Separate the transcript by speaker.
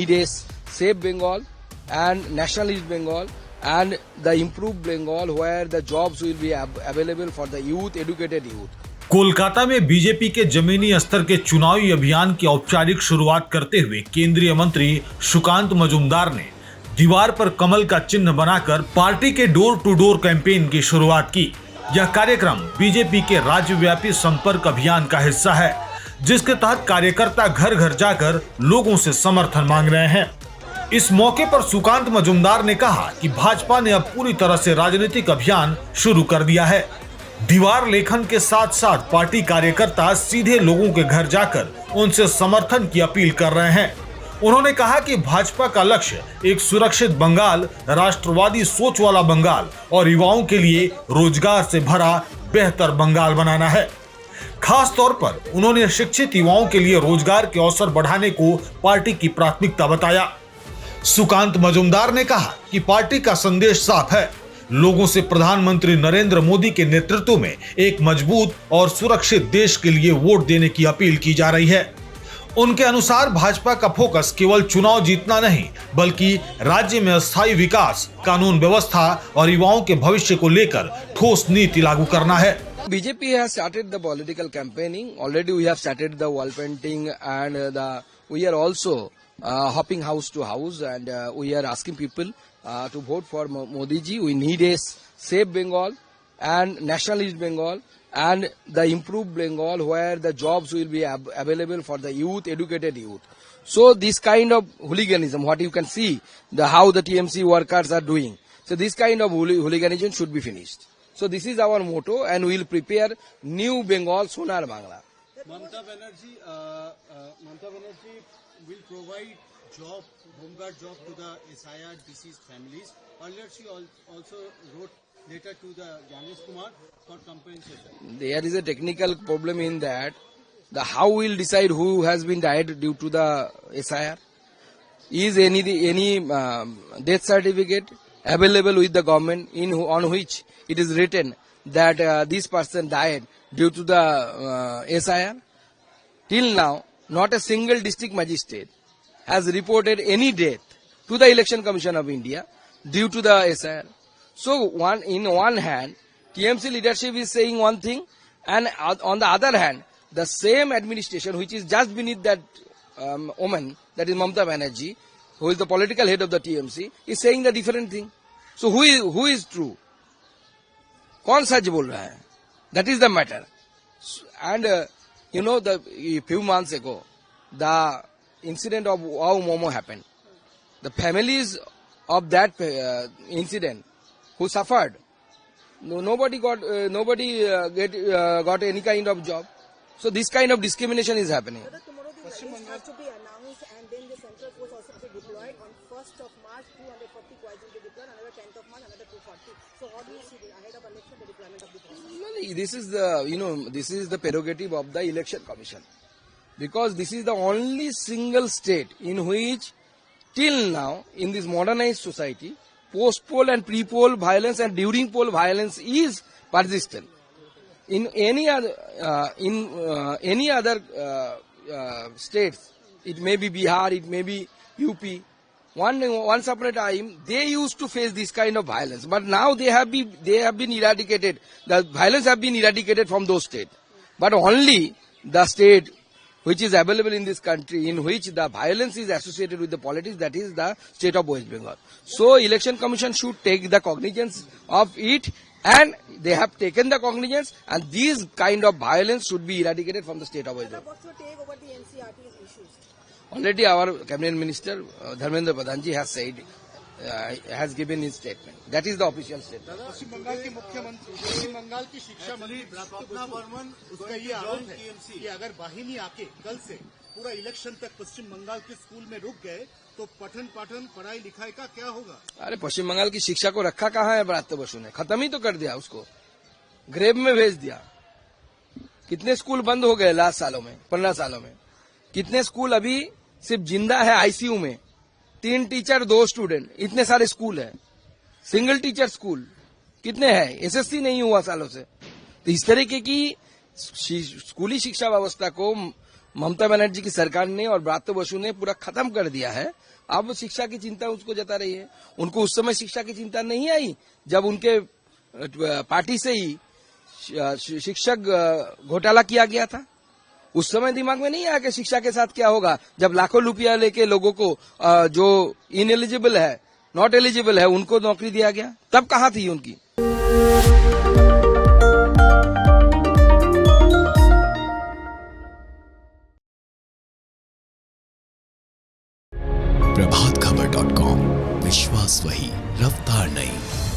Speaker 1: need a safe Bengal and nationalist Bengal and the improved Bengal where the jobs will be available for the youth, educated youth.
Speaker 2: Kolkata में BJP के जमीनी स्तर के चुनावी अभियान की औपचारिक शुरुआत करते हुए केंद्रीय मंत्री सुकांत मजूमदार ने दीवार पर कमल का चिन्ह बनाकर पार्टी के डोर टू डोर कैंपेन की शुरुआत की। यह कार्यक्रम बीजेपी के राज्यव्यापी संपर्क अभियान का हिस्सा है, जिसके तहत कार्यकर्ता घर घर जाकर लोगों से समर्थन मांग रहे हैं। इस मौके पर सुकांत मजूमदार ने कहा कि भाजपा ने अब पूरी तरह से राजनीतिक अभियान शुरू कर दिया है। दीवार लेखन के साथ साथ पार्टी कार्यकर्ता सीधे लोगों के घर जाकर उनसे समर्थन की अपील कर रहे हैं। उन्होंने कहा कि भाजपा का लक्ष्य एक सुरक्षित बंगाल, राष्ट्रवादी सोच वाला बंगाल और युवाओं के लिए रोजगार से भरा बेहतर बंगाल बनाना है। खास तौर पर उन्होंने शिक्षित युवाओं के लिए रोजगार के अवसर बढ़ाने को पार्टी की प्राथमिकता बताया। सुकांत मजूमदार ने कहा कि पार्टी का संदेश साफ है, लोगों से प्रधानमंत्री नरेंद्र मोदी के नेतृत्व में एक मजबूत और सुरक्षित देश के लिए वोट देने की अपील की जा रही है। उनके अनुसार भाजपा का फोकस केवल चुनाव जीतना नहीं, बल्कि राज्य में स्थायी विकास, कानून व्यवस्था और युवाओं के भविष्य को लेकर ठोस नीति लागू करना है।
Speaker 1: BJP has started the political campaigning. Already we have started the wall painting and we are also hopping house to house and we are asking people to vote for Modi ji. We need a safe Bengal and nationalist Bengal and the improved Bengal where the jobs will be available for the youth, educated youth. So this kind of hooliganism, what you can see, how the TMC workers are doing. So this kind of hooliganism should be finished. So this is our motto and we will prepare new Bengal, Sonar Bangla.
Speaker 3: Mamata Banerjee will provide job, homeguard job to the SIR deceased families. Earlier she also wrote letter to the Ganesh Kumar for compensation.
Speaker 1: There is a technical problem in that. How will decide who has been died due to the SIR? Is any death certificate available with the government on which it is written that this person died due to the SIR? Till now, not a single district magistrate has reported any death to the Election Commission of India due to the SIR. So, in one hand, TMC leadership is saying one thing, and on the other hand, the same administration which is just beneath that woman, that is Mamata Banerjee, who is the political head of the TMC, is saying the different thing. So, who is true? कौन सच बोल रहा है? That is the matter. And the few months ago, the incident of Wow Momo happened. The families of that incident who suffered, nobody got any kind of job. So this kind of discrimination is happening.
Speaker 4: But tomorrow the elections have to be announced and then the central force also to be deployed. On 1st of March, 240 quads will be deployed, another 10th of March, another 240. So how do you see ahead of election the deployment of the forces?
Speaker 1: This is the prerogative of the Election Commission, because this is the only single state in which till now in this modernized society post-poll and pre-poll violence and during poll violence is persistent. In any other states, it may be Bihar, it may be UP. Once upon a time, they used to face this kind of violence, but now they have been eradicated. The violence have been eradicated from those states, but only the state which is available in this country in which the violence is associated with the politics, that is the state of West Bengal. So, Election Commission should take the cognizance of it, and they have taken the cognizance, and these kind of violence should be eradicated from the state of West Bengal.
Speaker 4: What's your take over the NCRT's issues?
Speaker 1: Already our Cabinet Minister Dharmendra Pradhan ji has given his statement. That is the official statement.
Speaker 3: पश्चिम बंगाल के मुख्यमंत्री, पश्चिम बंगाल की शिक्षा मंत्री स्वप्ना बर्मन उसका ये आरोप है कि अगर वाहिनी आके कल से पूरा इलेक्शन तक पश्चिम बंगाल के स्कूल में रुक गए तो पठन पाठन पढ़ाई लिखाई का क्या होगा?
Speaker 1: अरे पश्चिम बंगाल की शिक्षा को रखा कहाँ है ब्रात्य बसु ने? खत्म ही तो कर दिया उसको, ग्रेव में भेज दिया। कितने स्कूल बंद हो गए लास्ट सालों में, 15 सालों में? कितने स्कूल अभी सिर्फ जिंदा है आईसीयू में? 3 टीचर 2 स्टूडेंट, इतने सारे स्कूल है। सिंगल टीचर स्कूल कितने हैं? एसएससी नहीं हुआ सालों से। तो इस तरीके की स्कूली शिक्षा व्यवस्था को ममता बनर्जी की सरकार ने और ब्रात्य बसु ने पूरा खत्म कर दिया है। अब शिक्षा की चिंता उसको जता रही है। उनको उस समय शिक्षा की चिंता नहीं आई जब उनके पार्टी से ही शिक्षक घोटाला किया गया था। उस समय दिमाग में नहीं आया कि शिक्षा के साथ क्या होगा जब लाखों रुपया लेके लोगों को जो इनएलिजिबल है, नॉट एलिजिबल है, उनको नौकरी दिया गया। तब कहाँ थी उनकी?
Speaker 5: प्रभातखबर.com, विश्वास वही, रफ्तार नहीं।